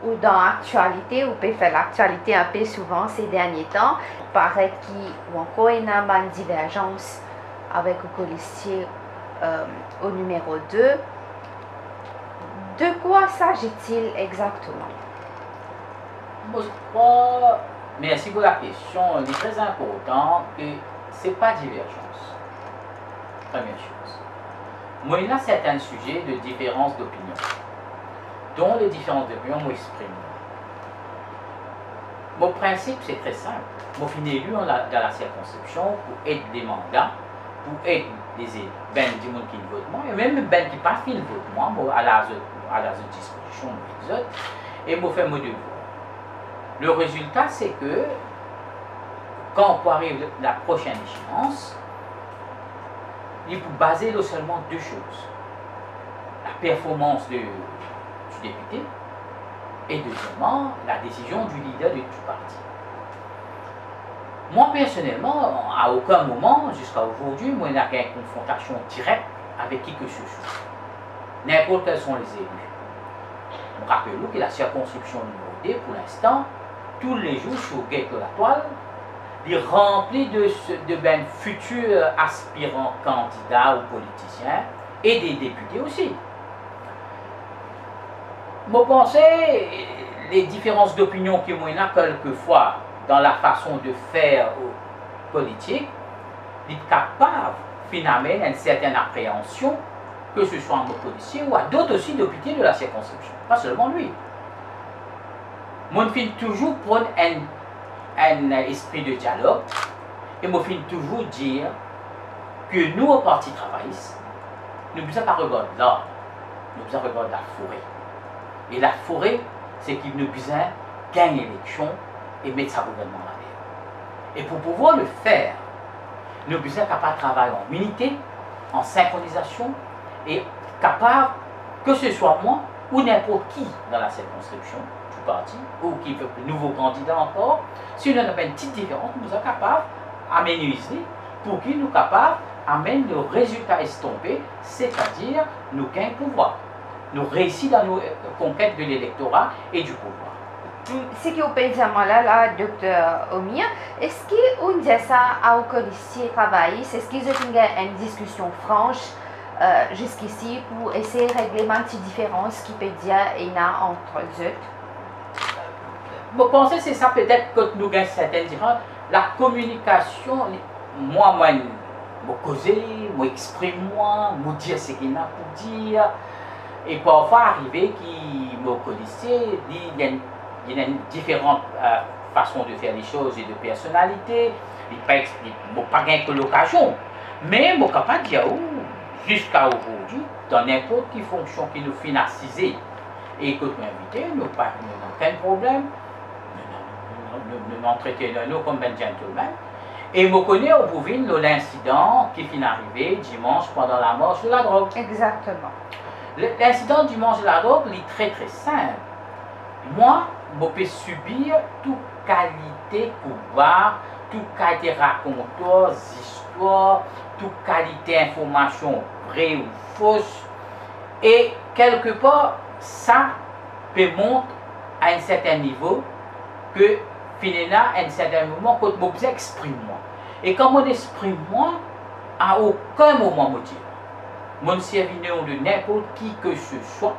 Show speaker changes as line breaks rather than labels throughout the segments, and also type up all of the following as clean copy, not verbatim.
Ou dans l'actualité, ou peut faire l'actualité un peu souvent ces derniers temps, paraît qu'il ou encore une divergence avec le policier au numéro 2. De quoi s'agit-il exactement?
Moi, je crois, merci pour la question, il est très important que ce n'est pas divergence. Première chose. Moi, il y a certains sujets de différence d'opinion, dont les différences d'opinion m'expriment. Mon principe, c'est très simple. Moi, je suis élu dans la circonscription pour aider des mandats, pour aider des ben du monde qui votent moi, et même ben qui pas fini vote moi, à la disposition des autres, et moi fais mon devoir. Le résultat, c'est que quand on arrive la prochaine échéance, il faut baser seulement deux choses. La performance du député et deuxièmement, la décision du leader du parti. Moi, personnellement, à aucun moment, jusqu'à aujourd'hui, moi, je n'ai pas une confrontation directe avec qui que ce soit. N'importe quels sont les élus. Je rappelle que la circonscription numéro 2, pour l'instant, tous les jours sur Gate de la Toile, est rempli de futurs aspirants candidats ou politiciens et des députés aussi. Je pense les différences d'opinion qu'il y a quelquefois dans la façon de faire politique, est capable finalement d'une certaine appréhension, que ce soit un policier ou à d'autres aussi députés de la circonscription, pas seulement lui. Moi, je toujours prendre un esprit de dialogue et je finis toujours dire que nous, au Parti travailliste, nous ne pouvons pas regarder l'ordre, nous pouvons regarder la forêt. Et la forêt, c'est qu'il nous besoin gagner l'élection et mettre sa gouvernement à l'air. Et pour pouvoir le faire, nous besoin capable de travailler en unité, en synchronisation et capable, que ce soit moi ou n'importe qui dans la circonscription du parti, ou qui veut de nouveaux candidats encore, si nous avons une petite différence, nous sommes capables d'aménuiser pour qu'il nous capable d'amener le résultat estompé, c'est-à-dire nous gagnons pouvoir. Nous réussissons dans nos conquêtes de l'électorat et du pouvoir.
Ce que vous pouvez dire là, docteur Omir, est-ce qu'on dit ça à policiers travaillistes? Est-ce qu'ils ont une discussion franche jusqu'ici pour essayer de régler une petite différence qui peut dire qu'il y a entre eux?
Je pense que c'est ça peut-être que nous avons certaines différences. La communication, moi, je causer, je exprime, je dire ce qu'il y a pour dire. Et parfois, arriver qui me policier, il y a une différente façon de faire les choses et de personnalité. Il n'y a pas de l'occasion. Mais je suis capable de dire, jusqu'à aujourd'hui, dans n'importe quelle fonction qui nous financise et que nous invitons, nous n'avons aucun problème. Nous traitons comme un gentleman. Et je connais au Bouvine l'incident qui est arrivé dimanche pendant la marche de la drogue.
Exactement.
L'incident du dimanche de la drogue est très très simple. Moi, je peux subir toute qualité pouvoir, toute qualité raconteur, histoire, toute qualité information vraie ou fausse. Et quelque part, ça peut monter à un certain niveau que finalement, à un certain moment, quand je exprime moi. Et quand je exprime moi, à aucun moment je dis. Mon serviteur de n'importe qui que ce soit,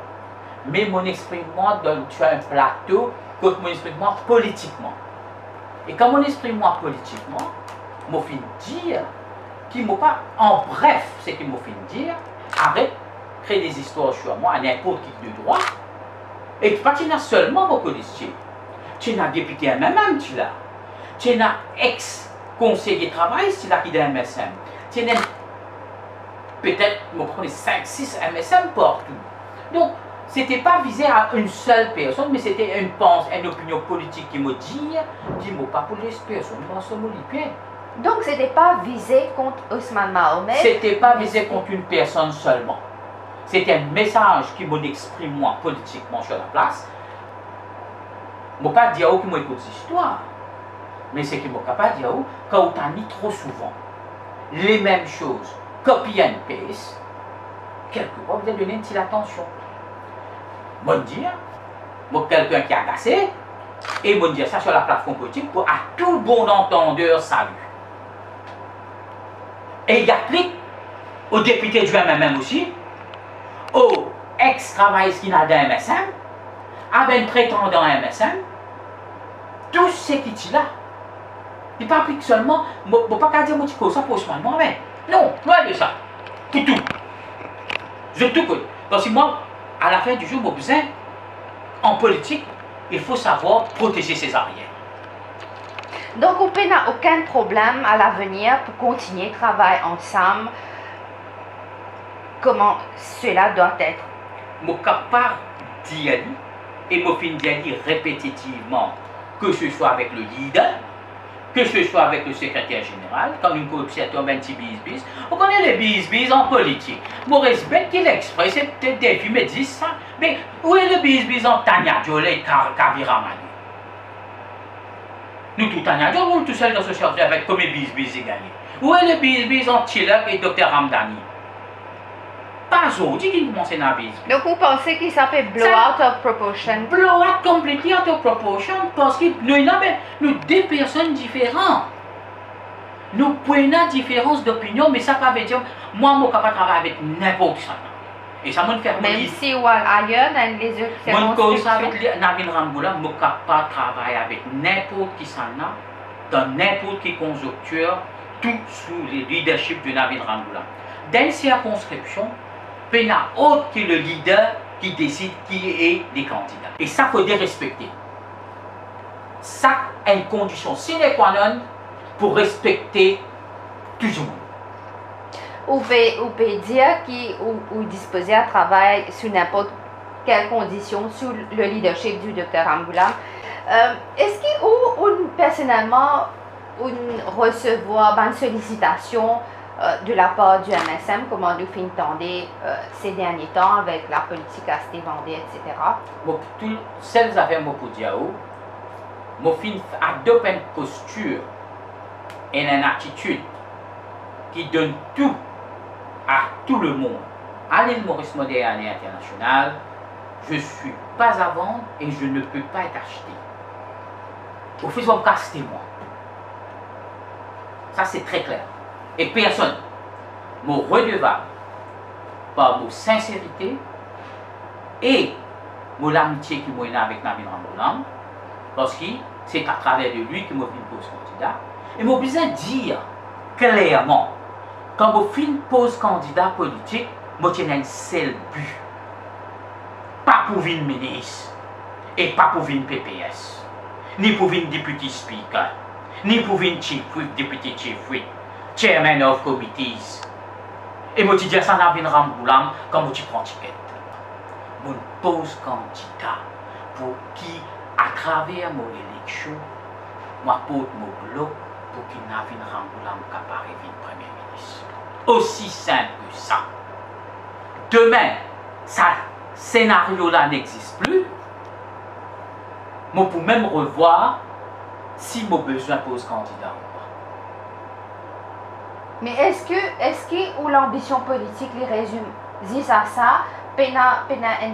mais mon exprimement sur un plateau, comme mon exprimement politiquement. Et quand mon exprimement politiquement, je finis dire, qui m'a pas, en bref, c'est qu'il m'a fini dire, arrête, créer des histoires sur moi à n'importe qui de droit, et pas tu n'as seulement vos policiers, tu n'as député MMM, tu l'as, tu n'as ex-conseiller de travail, tu l'as qui est MSM, tu n'as peut-être me prenez 5-6 MSM partout. Donc, ce n'était pas visé à une seule personne, mais c'était une opinion politique qui me dit, qui ne m'a pas pour les personnes, dans ce bien.
Donc, ce n'était pas visé contre Ousmane Mahomet?
Ce n'était pas visé contre une personne seulement. C'était un message qui m'exprime moi politiquement sur la place. Je ne vais pas dire qui m'écoute cette histoire, mais c'est qu'il ne pas dire quand on t'a mis trop souvent les mêmes choses, copy and paste, quelque part, vous avez donné une petite attention. Moi, dire, moi, quelqu'un qui a agacé, et moi, dire ça sur la plateforme politique pour à tout bon entendeur salut. Et il applique aux députés du MMM aussi, aux ex-travaillistes qui n'ont d'un MSM, à un prétendant MSM, tout ce qui est là. Il ne applique seulement, je ne peux pas dire que ça pour moi, mais non, loin de ça. Pour tout. Je tout connais. Parce que moi, à la fin du jour, j'ai besoin, en politique, il faut savoir protéger ses arrières.
Donc, on n'a aucun problème à l'avenir pour continuer à travailler ensemble. Comment cela doit être?
Je suis capable d'y aller et je finis d'y aller répétitivement, que ce soit avec le leader, que ce soit avec le secrétaire général, quand une corruption tombe un petit bis-bis. On connaît les bis-bis en politique. Je respecte qu'il expresse, c'est peut-être des films me disent ça, mais où est le bis-bis en Tania Diolé et Kavira Manu? Nous tous Tania Diolé, nous tous seuls dans ce chargé avec comme les bis-bis et gagné. Où est le bis-bis en Tchilak et Dr Ramdani? Pas aujourd'hui qui commence à bis.
Donc vous pensez qu'il s'appelle blow out of proportion?
Blow out completely out of proportion parce que nous deux personnes différentes. Nous prenons une différence d'opinion, mais ça ne veut pas dire moi je suis capable de travailler avec n'importe qui. Et ça me fait
même si ou ailleurs dans les autres
circonstances. Avec Navin Ramboulam, je suis capable de travailler avec n'importe qui dans n'importe quelle conjoncture, tout sous le leadership de Navin Ramboulam. Dans une circonscription, il n'y a autre que le leader qui décide qui est les candidats. Et ça, il faut respecter. Ça est une condition sine qua non pour respecter tout le monde.
Vous pouvez dire qu'il disposait à travailler sous n'importe quelle condition sous le leadership du Dr Ramboulam. Est-ce que personnellement, vous recevoir une sollicitation de la part du MSM, comment nous finissons ces derniers temps avec la politique à Stéphane, etc.
Toutes celles affaires que je dire, je finis adopter une posture et une attitude qui donne tout à tout le monde. À l'île Maurice Moderne et internationale, je ne suis pas à vendre et je ne peux pas être acheté. Au fait, je vais me casser moi. Ça, c'est très clair. Et personne me redevable par mon sincérité et mon amitié qui m'a avec Navin Ramboulam, parce que c'est à travers de lui que je fin pose candidat. Et je besoin de dire clairement, quand je fin pose candidat politique, je tiens un seul but. Pas pour une ministre, et pas pour une PPS, ni pour une député speaker, ni pour une chief whip, député chief whip, chairman of committees. Et je dis ça dans Navin Ramboulam quand je prends ticket. Je pose candidat pour qui, à travers mon élection, je porte mon bloc pour que Navin Ramboulam capable de Premier ministre. Aussi simple que ça. Demain, ce scénario-là n'existe plus. Je peux même revoir si j'ai besoin de poser candidat ou pas.
Mais est-ce que l'ambition politique les résume à ça, pena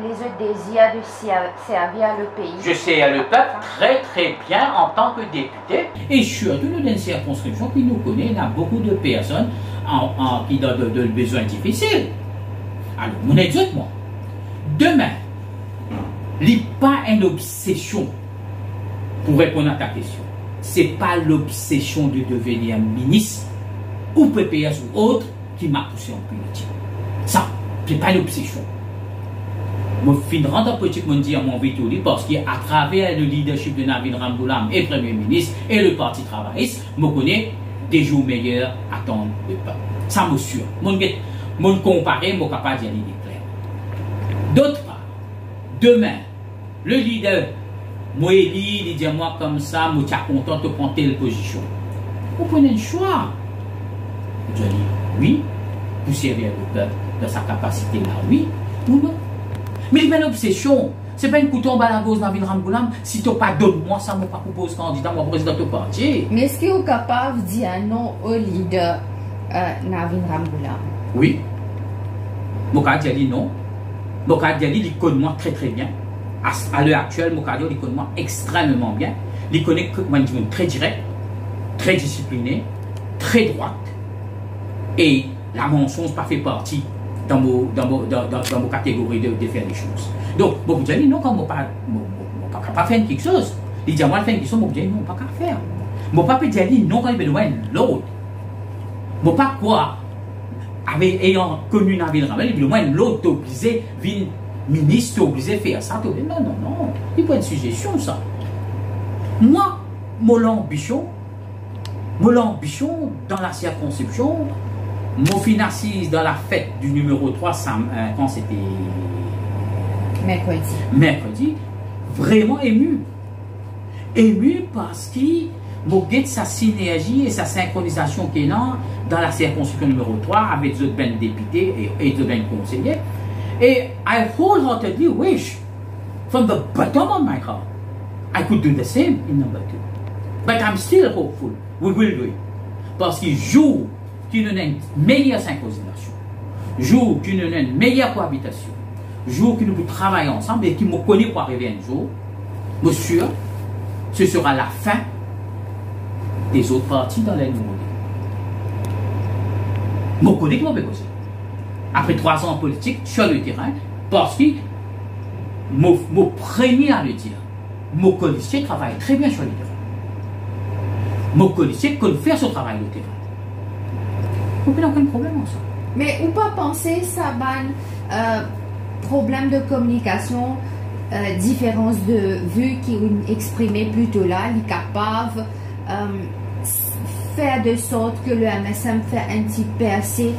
les autres désirs de servir le pays?
Je sers le peuple très très bien en tant que député. Et surtout dans une circonscription qui nous connaît, il y a beaucoup de personnes qui ont des besoins difficiles. Alors, mon exemple, moi, demain, il n'y a pas une obsession pour répondre à ta question. Ce n'est pas l'obsession de devenir ministre ou PPS ou autre qui m'a poussé en politique. Ça, ce n'est pas une obsession. Je finis en politique, je dis à mon véhicule parce qu'à travers le leadership de Navin Ramboulam et Premier ministre et le Parti travailliste, je connais des jours meilleurs à attendre le peuple. Ça me sûr. Mon comparé, je suis capable d'y aller clair. D'autre part, demain, le leader, moi élu, il dit moi comme ça, je suis content de prendre telle position. Vous prenez le choix. Je dis oui, pour servir le peuple dans sa capacité là, oui ou non. Mais il y a une obsession. Ce n'est pas une couteau à la gauche dans la ville de Ramboulam. Si tu n'as pas donné-moi ça, je ne propose pas candidat, moi président du parti.
Mais est-ce que vous êtes capable de dire non au leader Navin Ramboulam?
Oui. Moka dit non. Moka dit il connaît moi très très bien. À l'heure actuelle, Moka il connaît moi extrêmement bien. Il connaît moi très direct, très discipliné, très droite. Et la mensonge pas fait partie dans mon catégorie de faire les choses. Donc, beaucoup de gens non, quand moi pas faire quelque chose. Il dit moi faire quelque chose, moi non, pas qu'à faire. Moi pas peut dire non quand il besoin l'autre. Moi pas quoi ayant connu dans la ville, il besoin l'autre obligé venir ministre obligé faire ça. Non, non, non. Il faut une suggestion ça. Moi, mon ambition dans la circonscription, mon fin assise dans la fête du numéro 3, quand c'était mercredi, vraiment ému. Ému parce qu'il y sa synergie et sa synchronisation qu'il y a dans la circonscription numéro 3 avec les autres députés et les autres conseillers. Et I wholeheartedly wish, from the bottom of my heart, I could do the same in number 2. But I'm still hopeful we will do it. Parce que jour qu'il y a une meilleure synchronisation, jour qu'il y a une meilleure cohabitation, jour que nous pouvons travailler ensemble et qui me connaît pour arriver un jour, monsieur, ce sera la fin des autres partis dans les nouveautés. Je connais comment c'est. Après 3 ans en politique, sur le terrain, parce que mon premier à le dire, mon policier travaille très bien sur le terrain. Mon policier peut faire son travail au terrain. Il n'y a aucun problème en ça.
Mais ou pas penser ça problème de communication, différence de vue qui est exprimée plutôt là, il est capable faire de sorte que le MSM fait un petit percée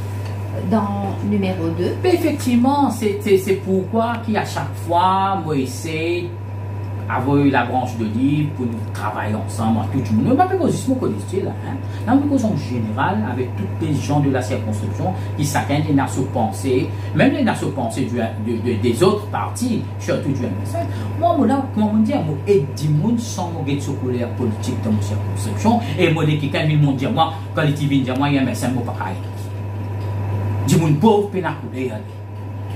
dans numéro 2.
Mais effectivement, c'est pourquoi qu'à chaque fois, moi j'essaie d'avoir la branche de livre pour nous travailler ensemble, tout le monde. Pas parce que je connais là, hein. Parce en général, avec tous les gens de la circonscription, qui chacun des nations pensées, même les nations pensées des autres partis, surtout du MSN. Moi, là, comment on dit, moi, aide du monde sans mon guet colère politique dans ma circonscription, et moi, dès que quelqu'un vient me dire, moi, quand il vient dire, moi, il y a un MSN, moi, pas pareil. Du monde pauvre, pénaculé,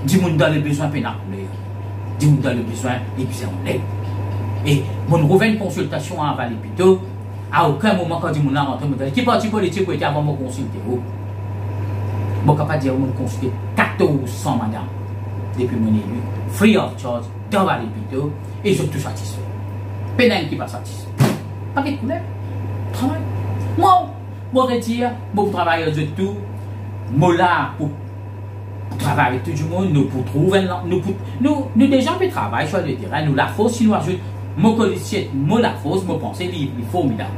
du monde dans le besoin, pénaculé, du monde dans le besoin, et puis on l'aide. Et mon revenu consultation à Valépito, à aucun moment quand je me rentre, je me dis, qui parti politique pour être avant me consulter? Je ne peux pas dire que je consulter 1400 madame depuis mon élu, free of charge, dans Valépito, et je suis tout satisfait. Pénal qui n'est pas satisfait. Pas de problème. Travail. Moi, je retire, je travaille de tout. Moi là, pour travailler avec tout le monde, nous pour trouver, nous déjà fait travail sur le terrain, nous la force, si nous ajoutons, mon policier, moi la force, moi pensée, il est formidable.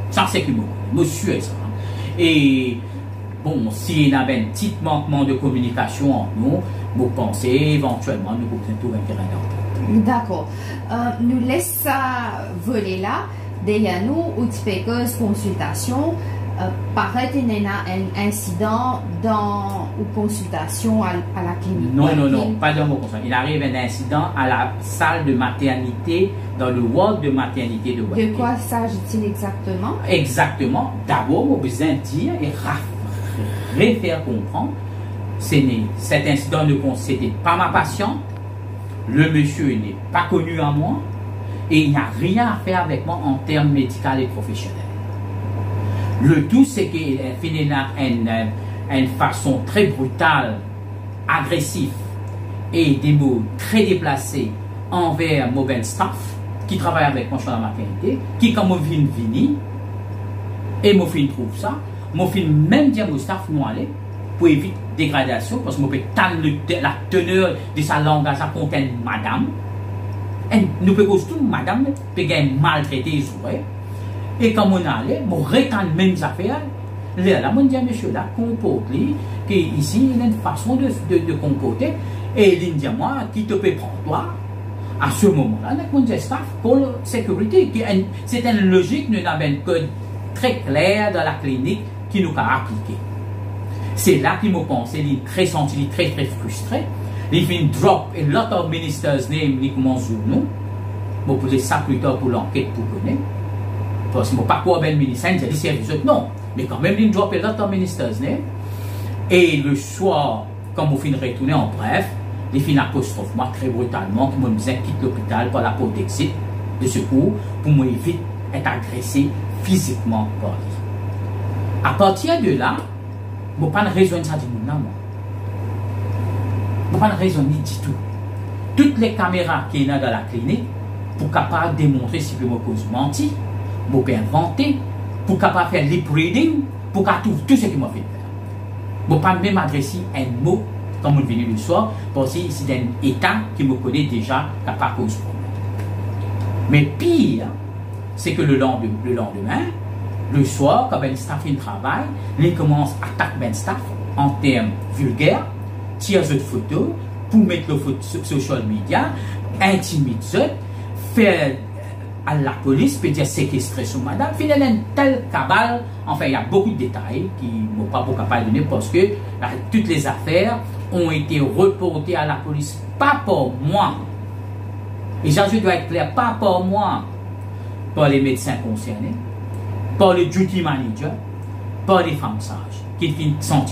Ça c'est que moi suis ça. Et bon, s'il y a un petit manquement de communication entre nous, vous pensez éventuellement nous pouvons trouver un terrain d'entente.
D'accord. Nous laissons ça voler là, derrière nous, ou de consultation. Paraît qu'il y a un incident dans une consultation à la clinique.
Non, pas dans mon consultation. Il arrive un incident à la salle de maternité, dans le ward de maternité de Guadeloupe. De
quoi s'agit-il exactement?
Exactement. D'abord, on a besoin de dire et refaire comprendre. Cet incident ne concernait pas ma patiente. Le monsieur n'est pas connu à moi. Et il n'y a rien à faire avec moi en termes médicaux et professionnels. Le tout, c'est qu'il finit une façon très brutale, agressive et des mots très déplacés envers mon staff qui travaille avec moi sur la maternité, qui, quand mon film finit, et mon film trouve ça, mon film même dit à mon staff nous aller pour éviter dégradation, parce que mon peut la teneur de sa langue à sa contient madame. Et nous pouvons tout, madame, peut maltraiter les ouvriers. Et quand on allait, on rétend les mêmes affaires. Là, on dit à monsieur, là, comporte-lui, qu'ici, il y a une façon de comporter. Et il dit à moi, qui te peut prendre toi, à ce moment-là, on dit staff, pour la sécurité. C'est une logique, nous avons un code très clair dans la clinique qui nous a appliqué. C'est là qu'il m'a pensé, il est très senti, il est très, très frustré. Il vient drop a lot of ministers' names, il commence sur nous. Je vais poser ça plus tard pour l'enquête pour connaître. Parce que je ne sais pas quoi ben ministre, j'ai dit c'est les autres, non. Mais quand même, il drop a lot of ministers' names. Et le soir quand mon fin retourné en bref, les fins apostrophe moi très brutalement, qui me disait quitte l'hôpital par la porte d'exit de secours pour m'éviter d'être agressé physiquement par lui. À partir de là, je n'ai pas de raison de ça du monde, moi. Je n'ai pas de raison ni du tout. Toutes les caméras qui sont dans la clinique, pour capable démontrer si je me cause menti, je peux inventer, pour capable faire lip reading, pour capable tout ce qui m'a fait faire. Je ne peux pas même adresser un mot quand je suis venu le soir, parce que c'est un état qui me connaît déjà capable de cause problème. Mais pire, c'est que le lendemain, le soir, quand Ben Staff travaille, il commence à attaquer Ben Staff en termes vulgaires, tire de photos pour mettre le photo sur social media, intimide, faire à la police, peut dire séquestrer son madame, finalement, une telle cabale. Enfin, il y a beaucoup de détails qui ne m'ont pas beaucoup capable de donner parce que toutes les affaires ont été reportées à la police, pas pour moi. Et je dois être clair, pas par moi, par les médecins concernés, par le duty manager, par les femmes sages, qui sont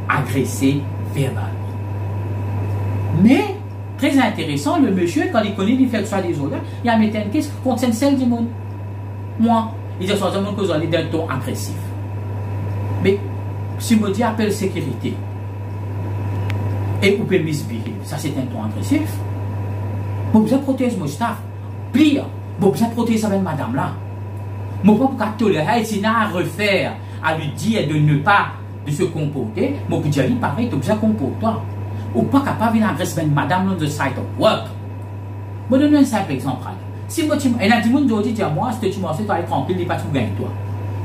agressés verbalement. Mais, très intéressant, le monsieur, quand il connaît, il fait soit des autres, il a mis une question contre celle du monde. Moi, il dit que vous allez d'un ton agressif. Mais, si je dis appel sécurité, et vous pouvez misbehave, ça c'est un ton agressif. Vous besoin protéger mon staff. Pire, vous besoin protéger cette madame là. Je ne peux pas tolérer, si à refaire, à lui dire de ne pas de se comporter, je peux dire pareil, tu besoin comporte-toi. Ou pas capable d'agresser une madame dans le site of work. Je vais donner un simple exemple. Si moi, il y a des gens qui disent à moi, si tu m'as fait, tu vas être tranquille, il va tout gagner toi.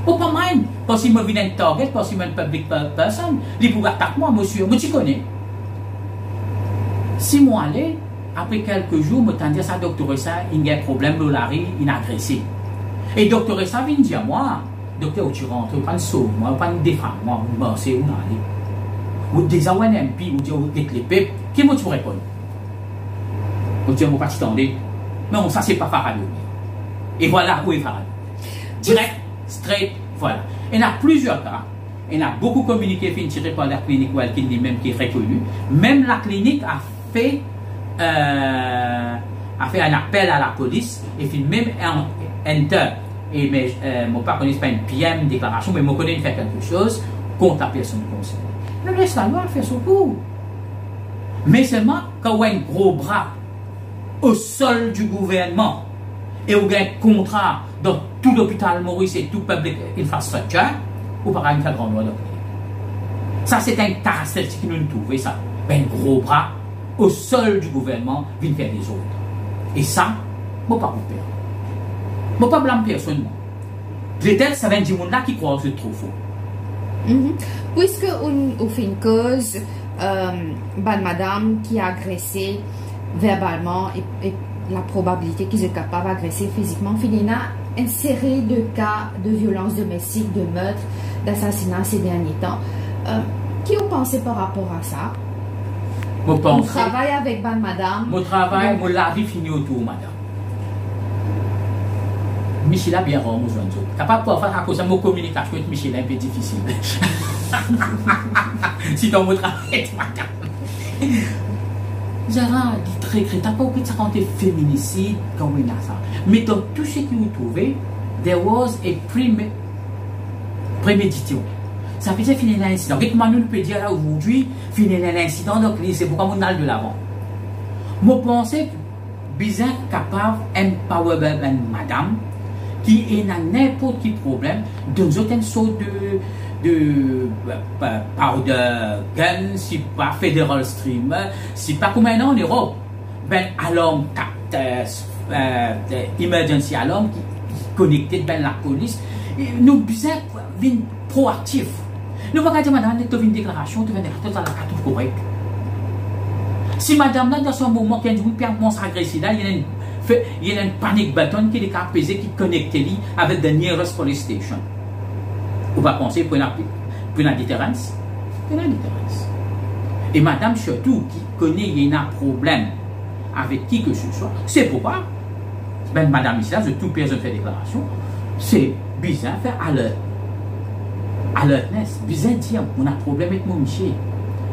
Ou pas mind, parce qu'il me vient un target, parce qu'il me vient une public person, il pourrait attaquer moi, monsieur, moi tu connais. Si moi allais, après quelques jours, je me dis à ça, docteur ça, il y a un problème, il a agressé. Et docteur ça vient dire à moi, docteur, où tu rentres, tu prends une sauve, moi, tu prends une défense, moi, vous morcez, où aller. Ou des un MP, ou dire, vous êtes les peuples, qui moi tu réponds? Vous dites, moi, pas t'attendez. Non, ça, c'est pas Faradou. Et voilà où est Faradou. Direct, straight, voilà. Il y a plusieurs cas. Il y a beaucoup communiqué, tiré par la clinique, qui est même qui est reconnue. Même la clinique a fait un appel à la police et puis même un enter. Et mais moi pas connais pas une PM déclaration, mais moi connais faire quelque chose contre la personne concernée. Le laisse la loi faire son coup. Mais seulement quand on a un gros bras au sol du gouvernement et on a un contrat dans tout l'hôpital Maurice et tout public infrastructure, ou par une grande loi. Ça c'est un caractéristique que nous trouvons ça. Un gros bras au sol du gouvernement vient faire des autres. Et ça, je ne peux pas vous perdre. Je ne peux pas blâmer personne. Peut-être que ça vient du monde là qui croit que c'est trop faux.
Puisque on fait une cause, madame qui a agressé verbalement et la probabilité qu'ils soient capables d'agresser physiquement, il y a une série de cas de violence domestique, de meurtre, d'assassinat ces derniers temps. Qui vous pensez par rapport à ça? On travaille avec madame.
Mon travail, mon la vie finit autour, madame. Michel a bien rendu aux autres. Capable de faire à cause de mon communication avec Michel est un peu difficile. Si ton mot travail, madame. Zara dit très très, t'as pas oublié de ça quand t'es féminicide, quand on a ça. Mais dans tout ce que vous trouvez, there was a préméditation. Ça veut dire finir l'incident. Qu'est-ce que nous peut dire là aujourd'hui, finir l'incident, donc c'est pourquoi on a de l'avant. Moi, je pense que bizarre capable d'empower madame qui est dans n'importe quel problème, dans une sorte de powder gun, si pas Federal Stream, si pas comme un en Europe, ben alarme, emergency alarm qui connecté ben la police. Nous bizarre proactif. Nous ne pouvons pas dire, madame, tu as une déclaration, tu as une déclaration, tu as la carte correcte. Si madame, dans ce moment, quand vous commence à agresser, là, il y a une panic button qui est capable qui connecte avec the nearest police station. Vous va penser pour une déterrence? Pour une déterrence. Et madame, surtout, qui connaît qu'il y a un problème avec qui que ce soit, c'est pourquoi, ben, madame, ici, là, de toute personne fait déclaration, c'est bizarre faire alert. Alertness, bizarre dire, on a un problème avec mon monsieur.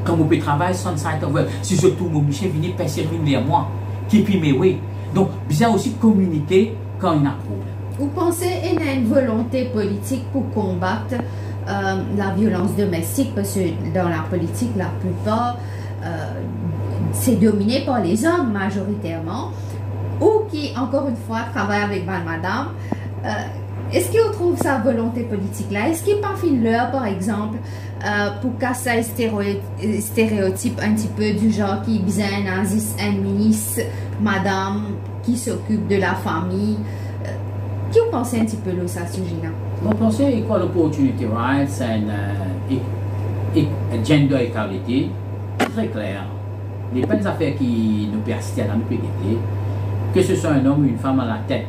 Quand mon travail, si je trouve mon Michel venir passer vers moi, qui puis me oui. Donc, bien aussi communiquer quand il y a un problème.
Vous pensez qu'il y a une volonté politique pour combattre la violence domestique, parce que dans la politique, la plupart, c'est dominé par les hommes majoritairement, ou qui, encore une fois, travaillent avec madame. Est-ce qu'on trouve sa volonté politique là? Est-ce qu'il n'y a pas fait l'heure, par exemple, pour casser un stéréotype un petit peu du genre qui bien un ministre, madame, qui s'occupe de la famille? Qui vous pensez un petit peu de ça, sujet-là?
Vous pensez Equal Opportunity Rights et Gender Equality, très clair. Les bonnes affaires qui nous persistent dans le PDT, que ce soit un homme ou une femme à la tête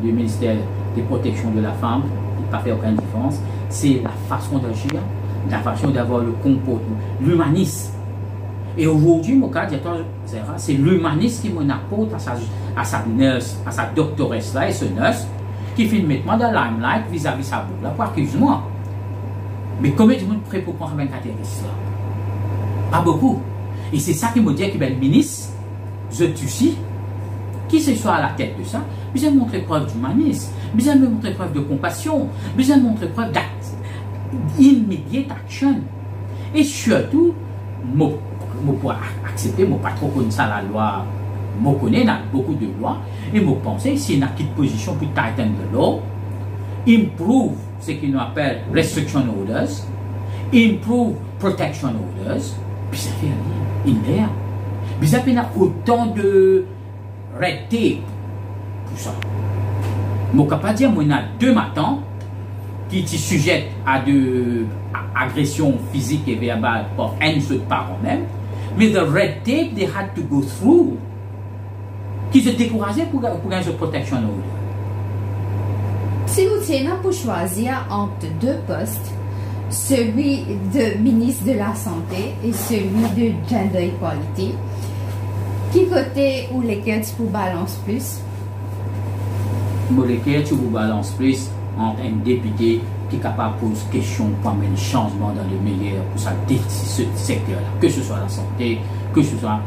du ministère de protection de la femme, il ne pas fait aucune différence, c'est la façon d'agir, la façon d'avoir le comportement, l'humanisme. Et aujourd'hui, mon cas, c'est l'humanisme qui m'apporte à sa nurse, à sa doctoresse là et ce nurse, qui fait maintenant dans le limelight vis-à-vis sa boucle là, pour accuse-moi. Mais combien de monde prêt pour prendre 24 là? Pas beaucoup. Et c'est ça qui me dit que le ministre, je tue, qui se soit à la tête de ça, besoin de montrer preuve d'humanisme, besoin de montrer preuve de compassion, besoin de montrer preuve d'immediate action. Et surtout, je peux accepter, je ne pas trop connaître ça la loi, je connais beaucoup de lois, et je pense que si on a une position pour tighten the law, improve ce qu'on appelle restriction orders, improve protection orders, puis ça fait rien, il est. Puis ça fait autant de red tape pour ça. Je ne peux pas dire qu'il y a 2 matins qui sont sujets à de agressions physiques et verbales par un seul parent même, mais the red tape they had to go through, qui se décourageaient pour gagner cette protection order.
Si vous tenez pour choisir entre 2 postes, celui de ministre de la Santé et celui de Gender Equality, qui côté ou lesquels tu vous balances plus?
Lesquels tu vous balances plus entre un député qui est capable de poser question pour amener un changement dans le meilleur pour ce secteur-là, que ce soit la santé, que ce soit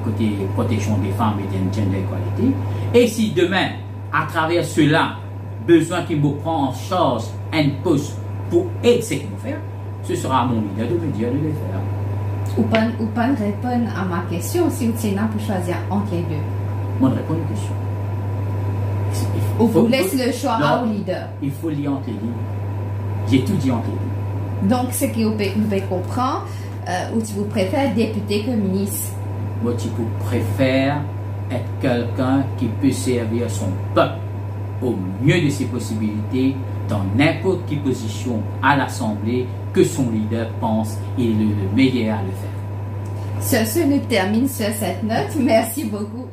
côté protection des femmes et de gender equality. Et si demain, à travers cela, besoin qu'il me prend en charge un poste pour aider ce qu'il faut faire, ce sera à mon leader de me dire de le faire.
Ou pas répondre à ma question si vous tenez pour choisir entre les deux.
Moi, je réponds à la question.
Ou vous laissez le choix au leader.
Il faut lire entre les lignes. J'ai tout dit entre les lignes.
Donc, ce que vous pouvez comprendre, ou tu vous préfères député que ministre?
Moi, tu préfères être quelqu'un qui peut servir son peuple au mieux de ses possibilités dans n'importe quelle position à l'Assemblée que son leader pense il est le meilleur à le faire.
Ce nous termine sur cette note. Merci beaucoup.